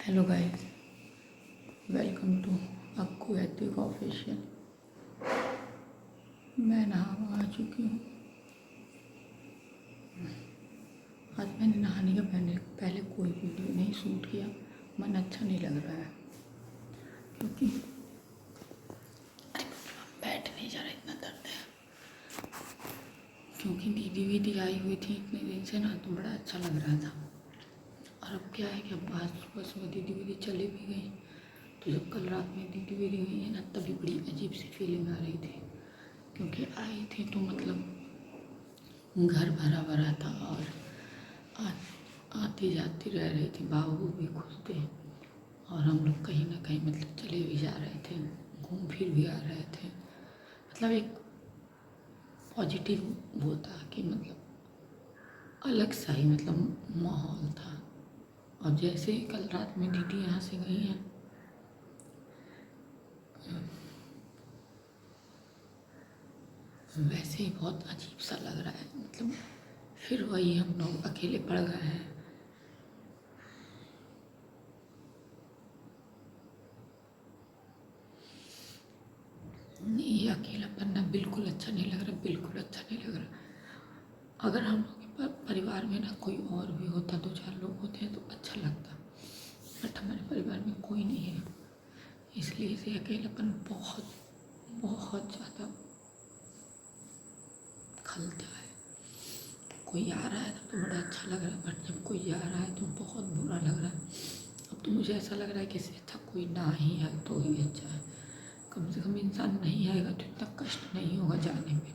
Hello guys, welcome to अक्कू एथिक official. मैं नहा आ चुकी हूँ। आज मैंने नहाने के पहले कोई वीडियो नहीं शूट किया। मन अच्छा नहीं लग रहा है क्योंकि बैठ नहीं जा रहा, इतना दर्द है। क्योंकि दीदी आई हुई थी इतने दिन से ना, तो बड़ा अच्छा लग रहा था। और अब क्या है कि अब आज सुबह दीदी चली भी गई, तो जब कल रात में दीदी गई है ना, तभी बड़ी अजीब सी फीलिंग आ रही थी। क्योंकि आई थी तो मतलब घर भरा भरा था और आती जाती रह रही थी। बाबू भी खुश थे और हम लोग कहीं ना कहीं मतलब चले भी जा रहे थे, घूम फिर भी आ रहे थे। मतलब एक पॉजिटिव वो था कि मतलब अलग सा ही मतलब माहौल था। और जैसे ही कल रात में दीदी यहाँ से गई हैं, वैसे ही बहुत अजीब सा लग रहा है। मतलब फिर वही हम लोग अकेले पड़ गए हैं। ये अकेलापन ना बिल्कुल अच्छा नहीं लग रहा, बिल्कुल अच्छा नहीं लग रहा। अगर हम लोग के परिवार में ना कोई और भी होता, 2-4 लोग होते हैं तो अच्छा लगता, बट हमारे परिवार में कोई नहीं है, इसलिए से अकेलापन बहुत बहुत ज़्यादा खलता है। कोई आ रहा है तो बड़ा अच्छा लग रहा है, बट जब कोई जा रहा है तो बहुत बुरा लग रहा है। अब तो मुझे ऐसा लग रहा है कि इससे अच्छा कोई ना ही आए तो ही अच्छा है। कम से कम इंसान नहीं आएगा तो इतना कष्ट नहीं होगा जाने में।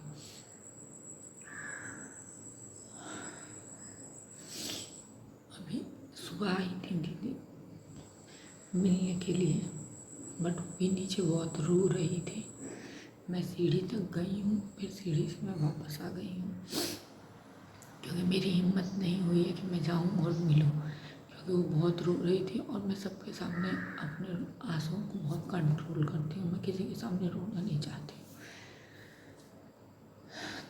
अभी सुबह आई थी दीदी मिलने के लिए, बट वो भी नीचे बहुत रो रही थी। मैं सीढ़ी तक गई हूँ, फिर सीढ़ी से मैं वापस आ गई हूँ क्योंकि मेरी हिम्मत नहीं हुई है कि मैं जाऊँ और मिलूँ, क्योंकि वो बहुत रो रही थी। और मैं सबके सामने अपने आंसुओं को बहुत कंट्रोल करती हूँ, मैं किसी के सामने रोना नहीं चाहती।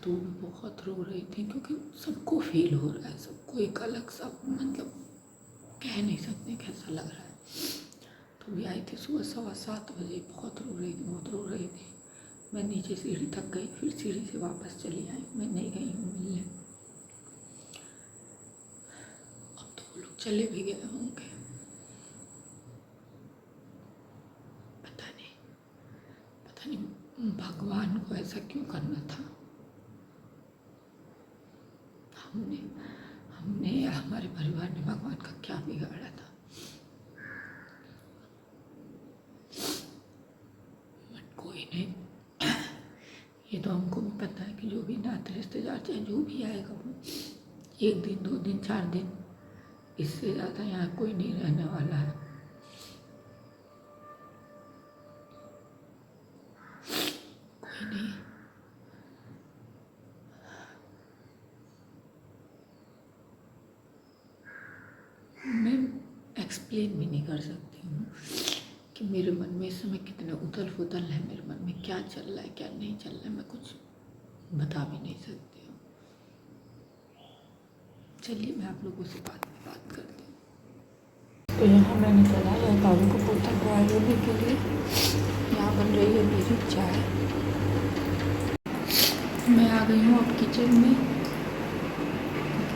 तो वो बहुत रो रही थी क्योंकि सबको फील हो रहा है, सबको एक अलग सा मतलब कह नहीं सकते कैसा लग रहा है। तो भी आई थी सुबह 7:15 बजे, बहुत रो रही थी, बहुत रो रही थी। मैं नीचे सीढ़ी तक गई, फिर सीढ़ी से वापस चली आई। मैं नहीं गई हूँ मिलने। अब तो वो लोग चले भी गए होंगे, पता नहीं भगवान को ऐसा क्यों करना था। हमने हमारे परिवार ने भगवान का क्या बिगाड़ा था। बट कोई नहीं, ये तो हमको भी पता है कि जो भी नाते रिश्तेदार चाहे जो भी आएगा वो 1 दिन 2 दिन 4 दिन, इससे ज़्यादा यहाँ कोई नहीं रहने वाला है। कोई नहीं। मैं एक्सप्लेन भी नहीं कर सकती हूँ कि मेरे मन में इस समय कितने उथल पुथल है, मेरे मन में क्या चल रहा है क्या नहीं चल रहा है, मैं कुछ बता भी नहीं सकती हूँ। चलिए मैं आप लोगों से बात करती हूँ। तो यहाँ मैंने चलाया बाबू को पोता बॉयल होने के लिए। यहाँ बन रही है मेरी चाय। मैं आ गई हूँ अब किचन में,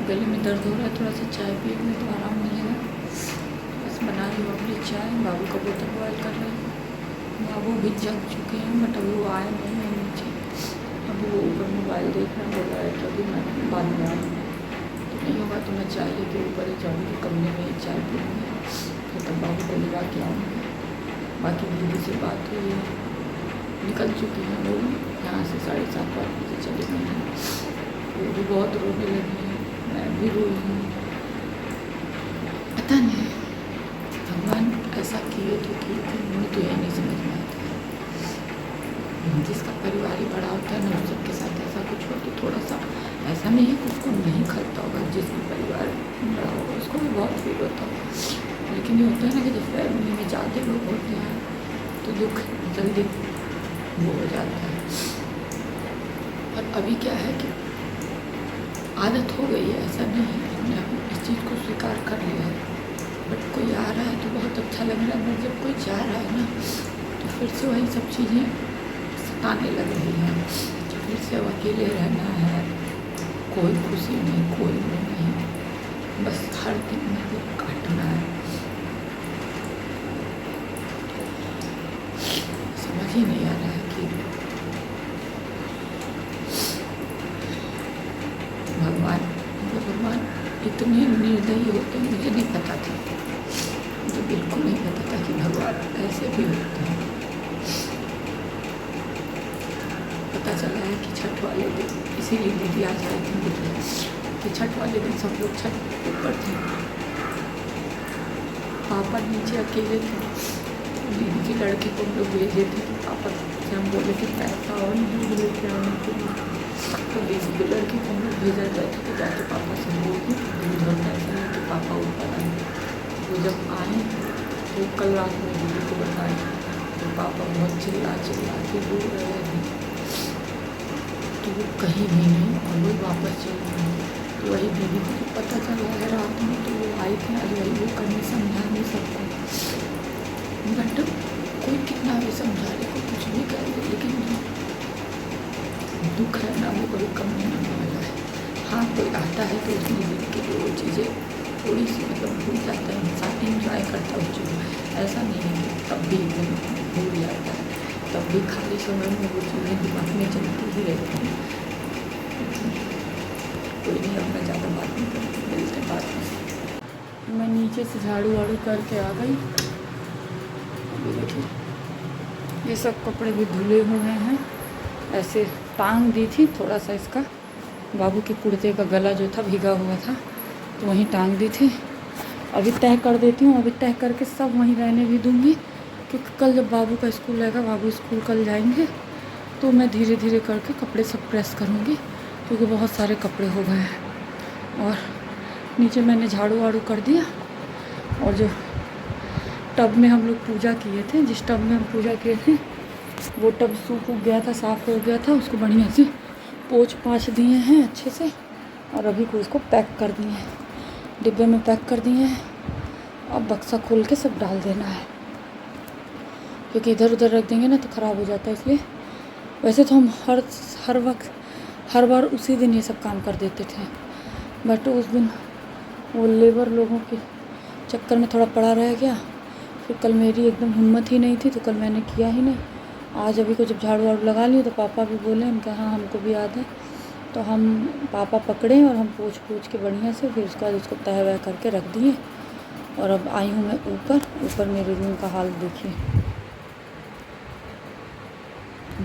गले में दर्द हो रहा है, थोड़ा सा चाय पिए में तो आराम मिलेगा। बस बना रही हूँ अपनी चाय, बाबू का बोतल बॉयल कर रही हूँ। बाबू भी जग चुके हैं बट अभी वो आए नहीं है नीचे। अब वो ऊपर मोबाइल देख रहा बोल रहा है कि अभी मैं बाद में आऊँगा, तो नहीं होगा तो मैं चाय लेके ऊपर ही जाऊँगी, कमरे में ही चाय पीऊँगी, फिर तब बाबू को लगा के आऊँगी। बाकी दीदी से बात हुई है, निकल चुकी हैं वो यहाँ से 7:30 बजे चली गई हैं। वो भी बहुत रोने लगी हैं, मैं भी रोई हूँ। पता नहीं भगवान ऐसा किए तो मुझे तो यही नहीं समझ में आता है। जिसका परिवार ही बड़ा होता है ना, सबके साथ ऐसा कुछ हो तो थोड़ा सा ऐसा नहीं है कि उसको नहीं खलता होगा। जिसका परिवार बड़ा होगा उसको भी बहुत फील होता होगा, लेकिन ये होता है ना कि जब फैमिली में ज़्यादा लोग होते हैं तो दुख जल्दी वो हो जाता है। और अभी क्या है कि आदत हो गई है, ऐसा नहीं है, हमने इस चीज़ को स्वीकार कर लिया है बट कोई आ रहा है तो बहुत अच्छा लग रहा है, बट जब कोई जा रहा है ना तो फिर से वही सब चीज़ें सताने लग रही हैं। फिर से अब अकेले रहना है, कोई खुशी नहीं, कोई वो नहीं, बस हर दिन में वो काटना है। समझ ही नहीं आ रहा है कि भगवान इतने निर्दयी होते हैं, मुझे नहीं पता था, मुझे बिल्कुल नहीं पता था कि भगवान ऐसे भी होते हैं। पता चला है कि छठ वाले दिन, इसीलिए दीदी आज आई थी मुझे कि छठ वाले दिन सब लोग छठ ऊपर थे, पापा नीचे अकेले थे। दीदी की लड़की को हम लोग भेजे थे कि पापा से हम बोले कि पैसा और दूध लेके आने के लिए, तो दीदी की लड़की को हम लोग भेजा गया था कि जाके पापा से बोल के दूध और पैसा लेके पापा ऊपर आए। वो जब आए तो कल रात में दीदी को बताए तो पापा बहुत चिल्ला के रो रहे थे, तो वो कहीं भी नहीं और वो वापस चले गए। तो वही दीदी को जब पता चला है रात में तो वो आई थी, आज वही वो करने समझाने सबको, बट कोई कितना भी समझा ले, कोई कुछ भी कर ले, लेकिन दुख है ना वो कभी कम नहीं होने वाला है। हाँ, कोई आता है तो उसकी ज़िंदगी की वो चीज़ें थोड़ी सी मतलब भूल जाता है इंसान, इंजॉय करता है उस चीज़ में, ऐसा नहीं है कि तब भी एकदम भूल जाता है, तब भी खाली समय में वो चीज़ें दिमाग में चलती ही रहती हैं। कोई नहीं, अब मैं ज़्यादा बात नहीं करती, मिलते हैं बाद में। मैं नीचे से झाड़ू वाड़ू करके आ गई। अभी देखिए ये सब कपड़े भी धुले हुए हैं, ऐसे टांग दी थी थोड़ा सा, इसका बाबू के कुर्ते का गला जो था भीगा हुआ था तो वहीं टांग दी थी। अभी तय कर देती हूँ, अभी तय करके सब वहीं रहने भी दूँगी, क्योंकि कल जब बाबू का स्कूल रहेगा, बाबू स्कूल कल जाएंगे, तो मैं धीरे धीरे करके कपड़े सब प्रेस करूँगी, क्योंकि बहुत सारे कपड़े हो गए हैं। और नीचे मैंने झाड़ू वाड़ू कर दिया, और जो टब में हम लोग पूजा किए थे, जिस टब में हम पूजा किए थे वो टब सूख गया था, साफ़ हो गया था, उसको बढ़िया से पोंछ पाँछ दिए हैं अच्छे से, और अभी को उसको पैक कर दिए हैं, डिब्बे में पैक कर दिए हैं। अब बक्सा खोल के सब डाल देना है, क्योंकि इधर उधर रख देंगे ना तो ख़राब हो जाता है, इसलिए। वैसे तो हम हर वक्त हर बार उसी दिन ये सब काम कर देते थे, बट उस दिन वो लेबर लोगों के चक्कर में थोड़ा पड़ा रह गया, फिर कल मेरी एकदम हिम्मत ही नहीं थी तो कल मैंने किया ही नहीं। आज अभी को जब झाड़ू वाड़ू लगा ली तो पापा भी बोले, हम कहा हाँ हमको भी याद है, तो हम पापा पकड़े और हम पोंछ के बढ़िया से फिर उसके बाद उसको तह वह करके रख दिए। और अब आई हूँ मैं ऊपर मेरे रूम का हाल देखिए,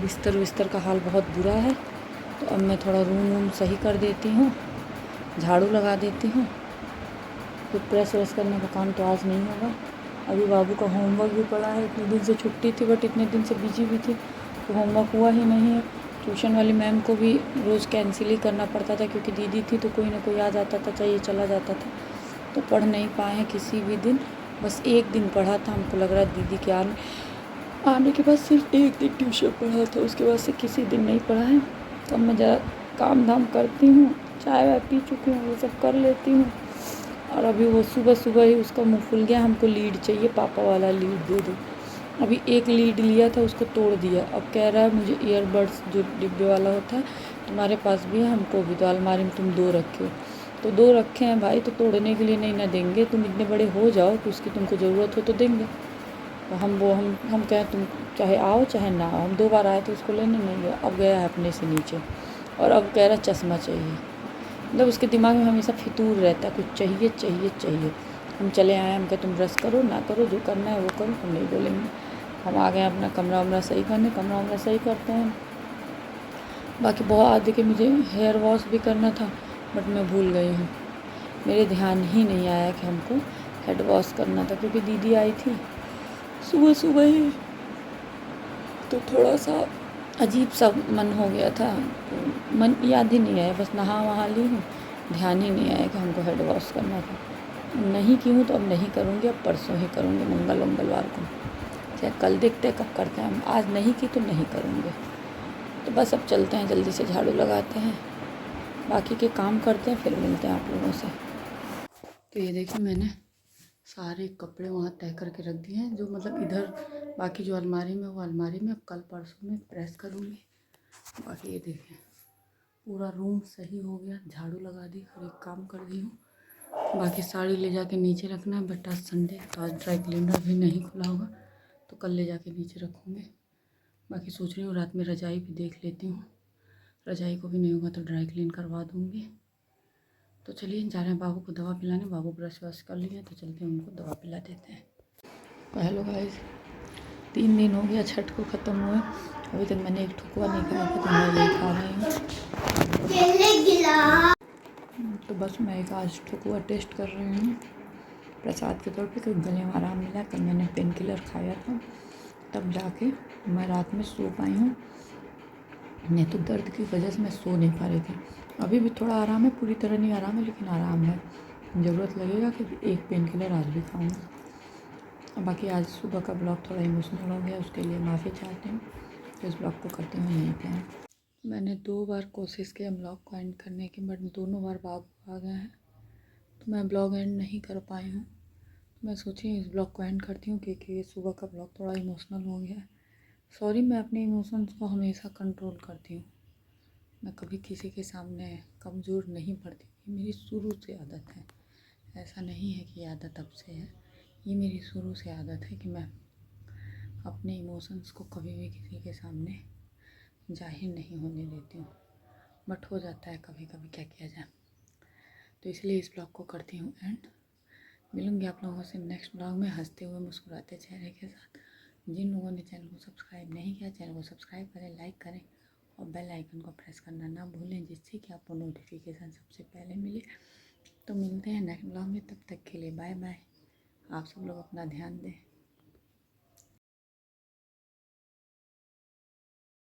बिस्तर का हाल बहुत बुरा है। तो अब मैं थोड़ा रूम सही कर देती हूँ, झाड़ू लगा देती हूँ, फिर प्रेस व्रेस करने का काम तो आज नहीं होगा। अभी बाबू का होमवर्क भी पड़ा है, इतने दिन से छुट्टी थी बट इतने दिन से बिजी भी थी तो होमवर्क हुआ ही नहीं है। ट्यूशन वाली मैम को भी रोज़ कैंसिल ही करना पड़ता था, क्योंकि दीदी थी तो कोई ना कोई आ जाता था, चाहिए चला जाता था, तो पढ़ नहीं पाए हैं किसी भी दिन। बस एक दिन पढ़ा था, हमको लग रहा है दीदी के आने के बाद सिर्फ एक दिन ट्यूशन पढ़ा था, उसके बाद से किसी दिन नहीं पढ़ा है। तो अब मैं ज़रा काम धाम करती हूँ, चाय वाय पी चुकी हूँ, वो सब कर लेती हूँ। और अभी वो सुबह ही उसका मुँह फुल गया, हमको लीड चाहिए, पापा वाला लीड दे दो। अभी एक लीड लिया था, उसको तोड़ दिया, अब कह रहा है मुझे ईयरबड्स जो डिब्बे वाला होता है तुम्हारे पास भी है, हमको भी, तो अलमारी में तुम 2 रखे हो, तो 2 रखे हैं भाई, तो तोड़ने के लिए नहीं ना देंगे, तुम इतने बड़े हो जाओ तो उसकी तुमको ज़रूरत हो तो देंगे। तो हम कहें तुम चाहे आओ चाहे ना आओ, हम 2 बार आए थे उसको लेने, नहीं गया, अब गया है अपने से नीचे, और अब कह रहा चश्मा चाहिए। मतलब उसके दिमाग में हमेशा फितूर रहता है, कुछ चाहिए। हम चले आए, हम कहे तुम ब्रश करो ना करो, जो करना है वो करो, हम नहीं बोलेंगे। हम आ गए अपना कमरा वमरा सही करने, कमरा वमरा सही करते हैं। बाकी बहुत आदि के मुझे हेयर वॉश भी करना था बट मैं भूल गई हूँ, मेरे ध्यान ही नहीं आया कि हमको हेड वॉश करना था, क्योंकि दीदी आई थी सुबह ही, तो थोड़ा सा अजीब सा मन हो गया था, तो मन याद ही नहीं आया, बस नहा वहा ली हूँ, ध्यान ही नहीं आया कि हमको हेड वॉश करना था। नहीं की हूँ तो अब नहीं करूँगी, अब परसों ही करूँगी, मंगलवार को, चाहे कल देखते हैं कब करते हैं, आज नहीं की तो नहीं करूँगे। तो बस अब चलते हैं, जल्दी से झाड़ू लगाते हैं, बाकी के काम करते हैं, फिर मिलते हैं आप लोगों से। तो ये देखिए मैंने सारे कपड़े वहाँ तय करके रख दिए हैं, जो मतलब इधर बाकी जो अलमारी में, वो अलमारी में अब कल परसों में प्रेस करूँगी। बाकी ये देखें पूरा रूम सही हो गया, झाड़ू लगा दी, हर एक काम कर दी हूँ। बाकी साड़ी ले जाके नीचे रखना है, बट आज संडे है तो आज ड्राई क्लीनर भी नहीं खुला होगा, तो कल ले जाके नीचे रखूँगे। बाकी सोच रही हूँ रात में रजाई भी देख लेती हूँ, रजाई को भी नहीं होगा तो ड्राई क्लीन करवा दूँगी। तो चलिए जा रहे हैं बाबू को दवा पिलाने। बाबू ब्रश व्रश कर लिए तो चलते हैं उनको दवा पिला देते हैं। हेलो गाइस, 3 दिन हो गया छठ को ख़त्म हुए, अभी तक मैंने एक ठुकवा नहीं खाया था, तो मैं यही खा रही हूँ। तो बस मैं एक आज ठुकवा टेस्ट कर रही हूँ प्रसाद के तौर पे, क्योंकि गले में आराम मिला। कल मैंने पेन किलर खाया था, तब जाके मैं रात में सो पाई हूँ, नहीं तो दर्द की वजह से मैं सो नहीं पा रही थी। अभी भी थोड़ा आराम है, पूरी तरह नहीं आराम है, लेकिन आराम है। ज़रूरत लगेगा कि एक पेन किलर आज भी खाऊंगा। बाकी आज सुबह का ब्लॉग थोड़ा इमोशनल हो गया, उसके लिए माफ़ी चाहती हूँ। तो इस ब्लॉग को करते हुए यहीं पे हैं। मैंने 2 बार कोशिश किया ब्लॉग को एंड करने की, बट दोनों बार बाबू आ गए हैं, तो मैं ब्लॉग एंड नहीं कर पाई हूँ। मैं सोची इस ब्लॉग को एंड करती हूँ, क्योंकि सुबह का ब्लॉग थोड़ा इमोशनल हो गया है। सॉरी, मैं अपने इमोशंस को हमेशा कंट्रोल करती हूँ, मैं कभी किसी के सामने कमज़ोर नहीं पड़ती। ये मेरी शुरू से आदत है, ऐसा नहीं है कि आदत अब से है, ये मेरी शुरू से आदत है कि मैं अपने इमोशंस को कभी भी किसी के सामने जाहिर नहीं होने देती हूँ। बट हो जाता है कभी कभी, क्या किया जाए। तो इसलिए इस ब्लॉग को करती हूँ एंड। मिलूँगी आप लोगों से नेक्स्ट ब्लॉग में हंसते हुए मुस्कुराते चेहरे के साथ। जिन लोगों ने चैनल को सब्सक्राइब नहीं किया, चैनल को सब्सक्राइब करें, लाइक करें और बेल आइकन को प्रेस करना ना भूलें, जिससे कि आपको नोटिफिकेशन सबसे पहले मिले। तो मिलते हैं नेक्स्ट ब्लॉग में, तब तक के लिए बाय बाय। आप सब लोग अपना ध्यान दें।